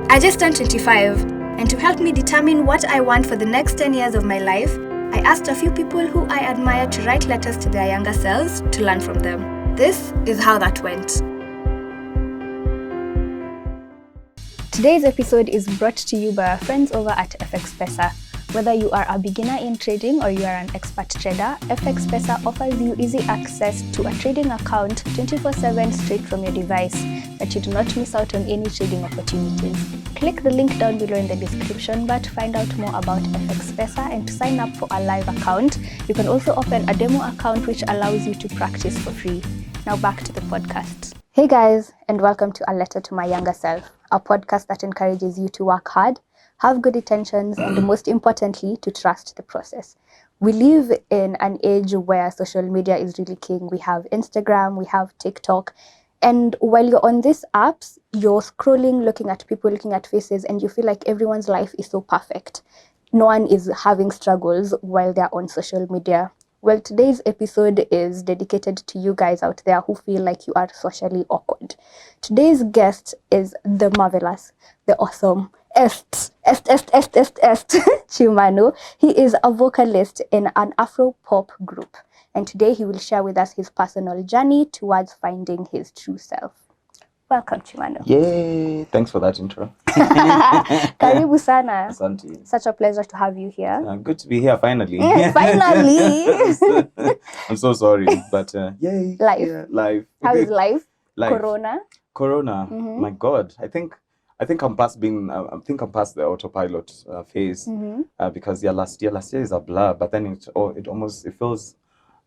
I just turned 25, and to help me determine what I want for the next 10 years of my life, I asked a few people who I admire to write letters to their younger selves to learn from them. This is how that went. Today's episode is brought to you by our friends over at FX Pesa. Whether you are a beginner in trading or you are an expert trader, FX Pesa offers you easy access to a trading account 24/7 straight from your device, that you do not miss out on any trading opportunities. Click the link down below in the description bar to find out more about FX Pesa and to sign up for a live account. You can also open a demo account which allows you to practice for free. Now back to the podcast. Hey guys, and welcome to A Letter to My Younger Self, a podcast that encourages you to work hard, have good intentions, and most importantly, to trust the process. We live in an age where social media is really king. We have Instagram, we have TikTok, and while you're on these apps, you're scrolling, looking at people, looking at faces, and you feel like everyone's life is so perfect. No one is having struggles while they're on social media. Well, today's episode is dedicated to you guys out there who feel like you are socially awkward. Today's guest is the marvelous, the awesome, Chimano. He is a vocalist in an Afro-pop group. And today he will share with us his personal journey towards finding his true self. Welcome, Chimano. Yay! Thanks for that intro. Karibu sana. Asante. Such a pleasure to have you here. Good to be here finally. Finally. I'm so sorry, but yay. Life. Yeah, life. How is life? Life. Corona. Mm-hmm. My God, I think I'm past being. I think I'm past the autopilot phase. Mm-hmm. Because last year is a blur, but then it feels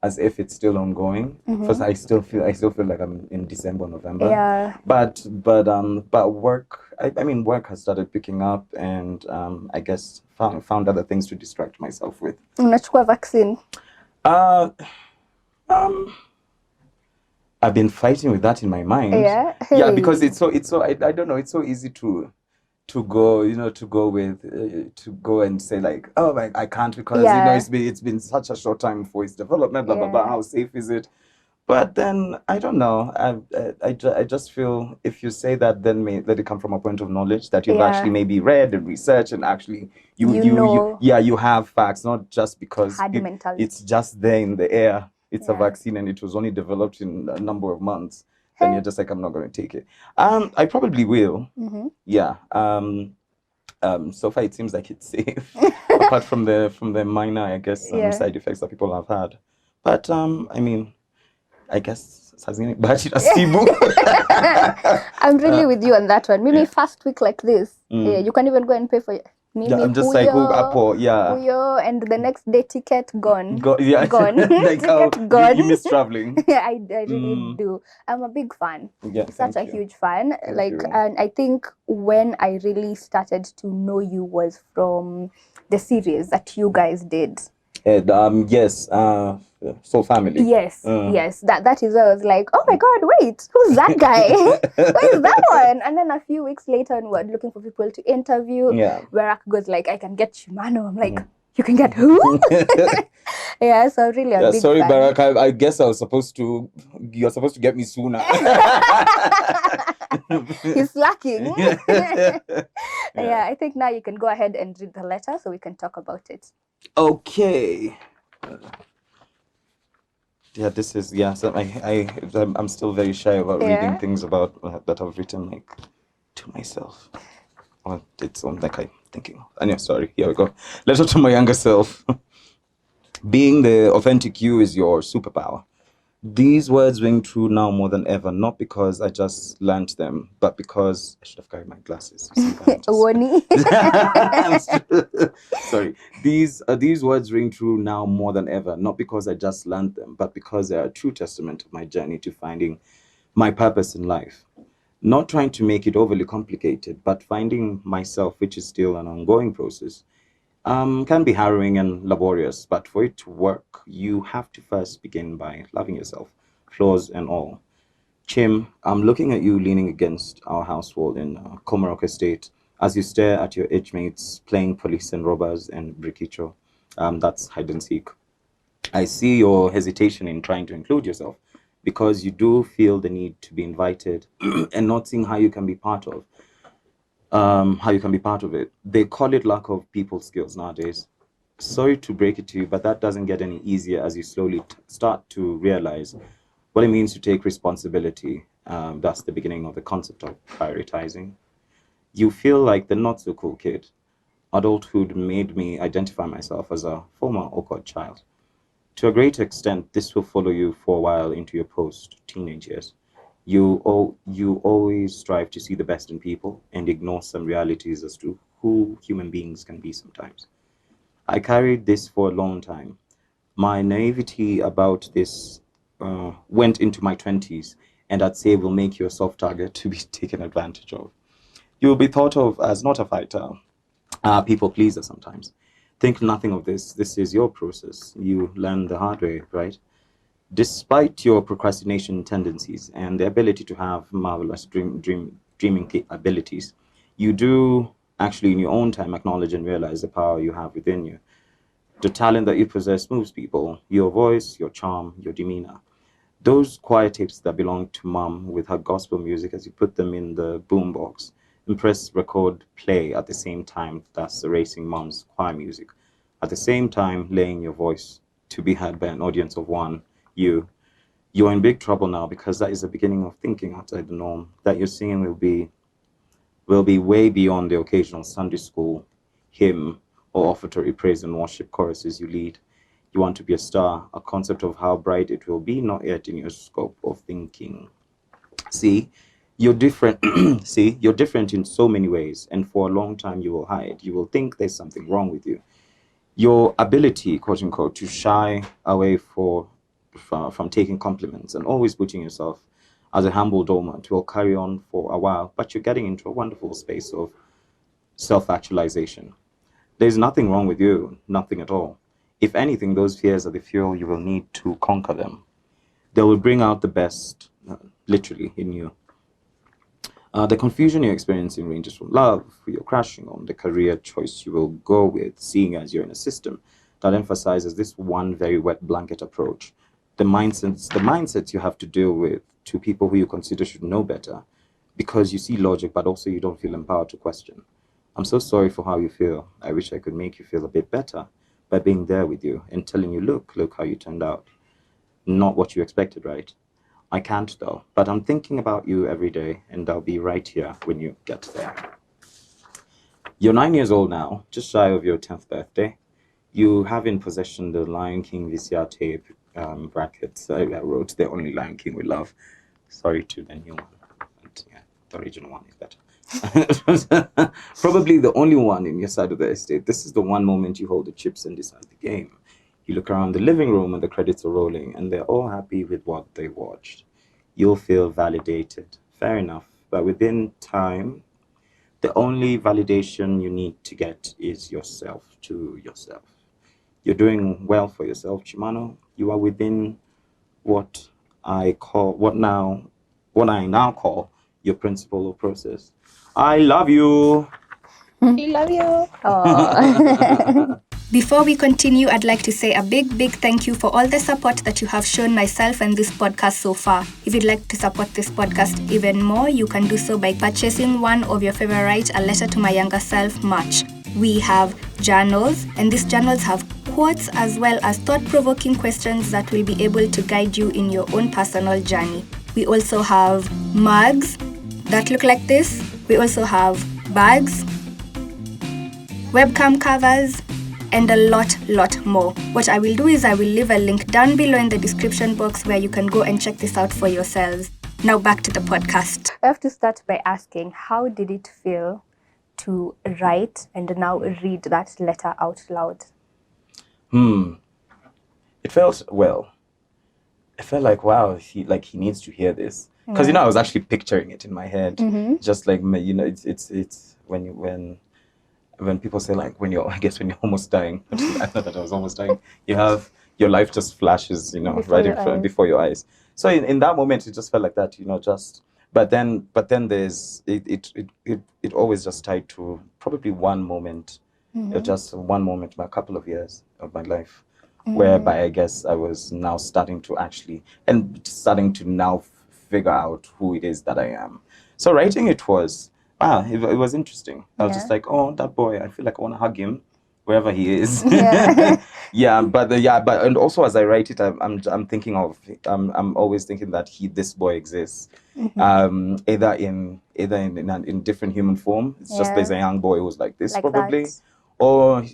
as if it's still ongoing. Because I still feel like I'm in December, November. Yeah. But work. I mean, work has started picking up, and I guess found other things to distract myself with. Unachukua vaccine? I've been fighting with that in my mind. Yeah. Hey. Yeah, because it's so I don't know, it's so easy to go and say like, oh, I can't because it's been such a short time for its development, blah blah blah. How safe is it? But then I don't know. I just feel if you say that, then let it come from a point of knowledge that you've actually maybe read and researched, and actually you have facts, not just because it's just there in the air. It's a vaccine and it was only developed in a number of months. Then you're just like, I'm not going to take it. I probably will. Mm-hmm. Yeah. So far it seems like it's safe, apart from the minor, I guess, side effects that people have had. But I mean, I guess I'm really with you on that one. Maybe first week like this, you can't even go and pay for it. I'm just like, and the next day ticket gone. Gone. Like gone. You miss traveling. Yeah, I really do. I'm a big fan. Yeah, such a huge fan. And I think when I really started to know you was from the series that you guys did. Yes. Soul Family. Yes. That is where I was like, oh my God, wait, who's that guy? Where's that one? And then a few weeks later, we were looking for people to interview. Yeah. Where goes like, I can get Chimano. I'm like, you can get who? Yeah, so really a big sorry, fan. Barak, I guess you're supposed to get me sooner. He's slacking. Yeah, I think now you can go ahead and read the letter so we can talk about it. Okay. Yeah, this is So I'm still very shy about reading things about that I've written like to myself. Well, it's like I'm thinking. Anyway, sorry. Here we go. Letter to my younger self. Being the authentic you is your superpower. These words ring true now more than ever, not because I just learned them, but because I should have carried my glasses. Sorry. These words ring true now more than ever, not because I just learned them, but because they are a true testament of my journey to finding my purpose in life. Not trying to make it overly complicated, but finding myself, which is still an ongoing process, can be harrowing and laborious, but for it to work, you have to first begin by loving yourself, flaws and all. Chim, I'm looking at you leaning against our house wall in Komarok Estate as you stare at your age mates playing police and robbers and brikicho. That's hide and seek. I see your hesitation in trying to include yourself because you do feel the need to be invited and not seeing how you can be part of. how you can be part of it. They call it lack of people skills nowadays. Sorry to break it to you, but that doesn't get any easier as you slowly start to realize what it means to take responsibility. That's the beginning of the concept of prioritizing. You feel like the not so cool kid. Adulthood made me identify myself as a former awkward child. To a great extent, this will follow you for a while into your post-teenage years. You always strive to see the best in people and ignore some realities as to who human beings can be sometimes. I carried this for a long time. My naivety about this went into my 20s, and I'd say will make you a soft target to be taken advantage of. You will be thought of as not a fighter, people pleaser sometimes. Think nothing of this. This is your process. You learn the hard way, right? Despite your procrastination tendencies and the ability to have marvelous dreaming abilities, you do actually, in your own time, acknowledge and realize the power you have within you. The talent that you possess moves people. Your voice, your charm, your demeanor. Those choir tapes that belong to mom with her gospel music as you put them in the boombox, impress record play at the same time, thus erasing mom's choir music. At the same time, laying your voice to be heard by an audience of one, you. You're in big trouble now because that is the beginning of thinking outside the norm. That your singing will be way beyond the occasional Sunday school hymn or offertory praise and worship choruses you lead. You want to be a star, a concept of how bright it will be, not yet in your scope of thinking. See, you're different. See, you're different in so many ways, and for a long time you will hide. You will think there's something wrong with you. Your ability, quote unquote, to shy away from taking compliments and always putting yourself as a humble doormat will carry on for a while, but you're getting into a wonderful space of self-actualization. There's nothing wrong with you, nothing at all. If anything, those fears are the fuel you will need to conquer them. They will bring out the best, literally, in you. The confusion you're experiencing ranges from love, who you're crashing on, the career choice you will go with, seeing as you're in a system that emphasizes this one very wet blanket approach. The mindsets you have to deal with to people who you consider should know better, because you see logic, but also you don't feel empowered to question. I'm so sorry for how you feel. I wish I could make you feel a bit better by being there with you and telling you, look how you turned out. Not what you expected, right? I can't though, but I'm thinking about you every day, and I'll be right here when you get there. You're 9 years old now, just shy of your 10th birthday. You have in possession the Lion King VCR tape, brackets. I wrote the only Lion King we love. Sorry to the new one. But yeah, the original one is better. Probably the only one in your side of the estate. This is the one moment you hold the chips and decide the game. You look around the living room and the credits are rolling and they're all happy with what they watched. You'll feel validated. Fair enough. But within time, the only validation you need to get is yourself to yourself. You're doing well for yourself, Chimano. You are within what what I now call your principle or process. I love you. We love you. Aww. Before we continue, I'd like to say a big thank you for all the support that you have shown myself and this podcast so far. If you'd like to support this podcast even more, you can do so by purchasing one of your favorite A Letter to My Younger Self merch. We have journals, and these journals have quotes as well as thought-provoking questions that will be able to guide you in your own personal journey. We also have mugs that look like this. We also have bags, webcam covers, and a lot more. What I will do is I will leave a link down below in the description box where you can go and check this out for yourselves. Now back to the podcast. I have to start by asking, how did it feel to write and now read that letter out loud? It felt well. I felt like, wow, he needs to hear this, because I was actually picturing it in my head, just like it's when people say like when you're almost dying. I thought that I was almost dying. You have your life just flashes, before your eyes. So in that moment, it just felt like that, just. But then there's it always just tied to probably one moment, just one moment, a couple of years of my life, whereby I guess I was now starting to now figure out who it is that I am. So writing it was it was interesting. I was just like, oh, that boy, I feel like I want to hug him wherever he is. But and also as I write it, I'm thinking of I'm always thinking that this boy exists, either in different human form. It's just there's a young boy who's like this, like probably. That. Or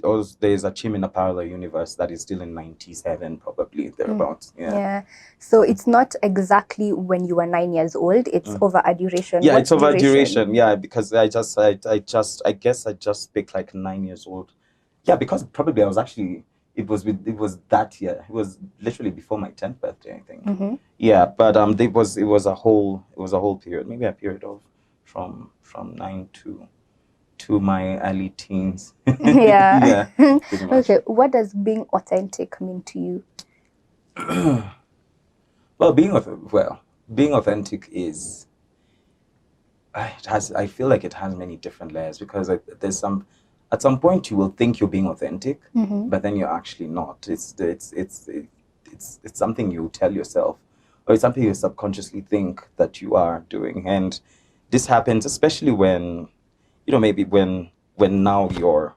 there's a Chim in a parallel universe that is still in 97, probably thereabouts. Yeah. So it's not exactly when you were 9 years old. It's over a duration. Yeah, it's over duration. Yeah, because I guess I just picked like 9 years old. Yeah, because probably I was actually it was that year. It was literally before my 10th birthday, I think. Yeah, but it was a whole period, maybe a period of from 9 to my early teens. Yeah. Okay, what does being authentic mean to you? Well, being authentic is I feel like it has many different layers, because at some point you will think you're being authentic, but then you're actually not. It's something you tell yourself, or it's something you subconsciously think that you are doing. And this happens especially when, maybe when now you're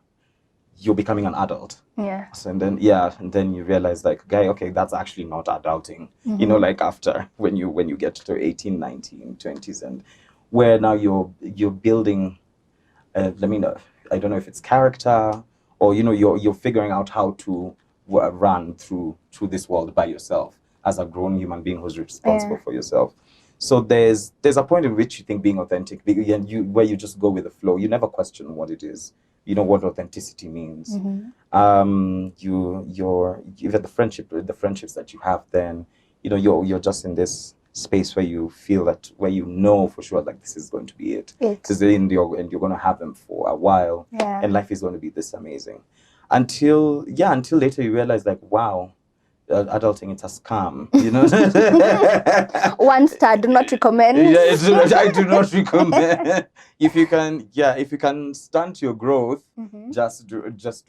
becoming an adult. Yeah. So, and then you realize like, okay, that's actually not adulting. Like after when you get to 18, 19, 20s, and where now you're building I don't know if it's character, or you're figuring out how to run through this world by yourself as a grown human being who's responsible for yourself. So there's a point in which you think being authentic, and where you just go with the flow. You never question what it is. You know what authenticity means. Even the friendships that you have, then you're just in this space where you feel that, where for sure like this is going to be it. Because and you're going to have them for a while, and life is going to be this amazing, until later you realize like, wow, adulting, it's a scam, One star, do not recommend. I do not recommend. If you can stunt your growth, just do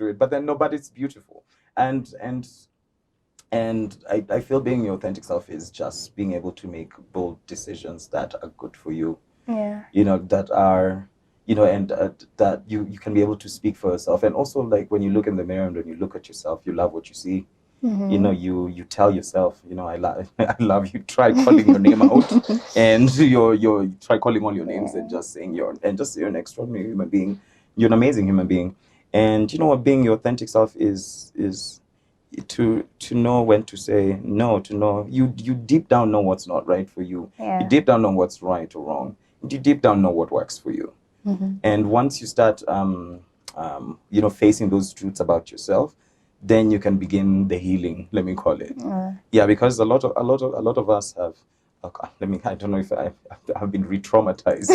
it. But then nobody's beautiful, and I feel being your authentic self is just being able to make bold decisions that are good for you. That are and that you can be able to speak for yourself. And also, like, when you look in the mirror and when you look at yourself, you love what you see. You tell yourself, I love you. Try calling your name out, and you try calling all your names, and just saying you're an extraordinary human being. You're an amazing human being. And what being your authentic self is to know when to say no, to know you deep down know what's not right for you. You deep down know what's right or wrong. You deep down know what works for you. And once you start facing those truths about yourself, then you can begin the healing, let me call it. Because a lot of us have, I don't know if I have been re-traumatized,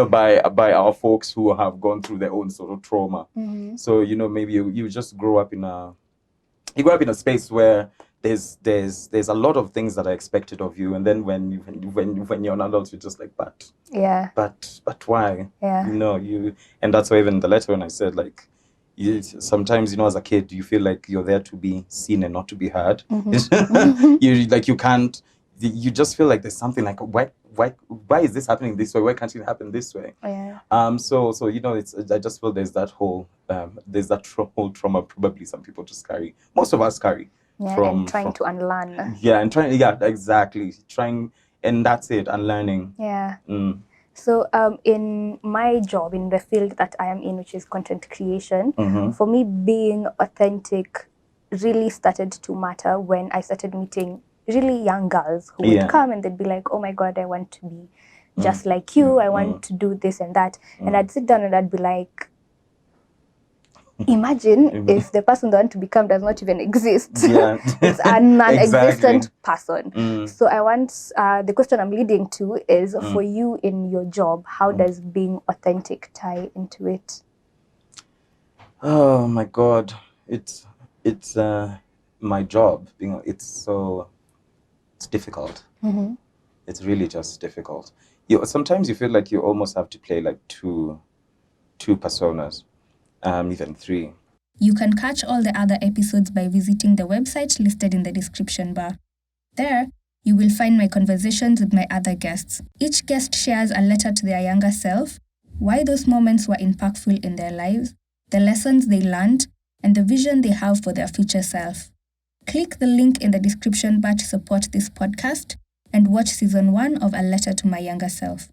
by our folks who have gone through their own sort of trauma. So maybe you just grow up in a space where there's a lot of things that are expected of you, and then when you're an adult, you're just like, but why? And that's why even the letter, when I said, like, sometimes as a kid you feel like you're there to be seen and not to be heard. You just feel like there's something like, why is this happening this way? Why can't it happen this way? So I just feel there's that whole whole trauma probably some people just carry, most of us carry, and trying to unlearn. Exactly, trying, and that's it, unlearning. So in my job, in the field that I am in, which is content creation, for me, being authentic really started to matter when I started meeting really young girls who would come and they'd be like, oh my God, I want to be just like you. I want to do this and that. And I'd sit down and I'd be like, imagine if the person they want to become does not even exist. It's a non-existent person. So I want, the question I'm leading to is, for you in your job, how does being authentic tie into it? Oh my God, it's my job. It's difficult. It's really just difficult. Sometimes you feel like you almost have to play like two personas. Even 3. You can catch all the other episodes by visiting the website listed in the description bar. There, you will find my conversations with my other guests. Each guest shares a letter to their younger self, why those moments were impactful in their lives, the lessons they learned, and the vision they have for their future self. Click the link in the description bar to support this podcast and watch season 1 of A Letter to My Younger Self.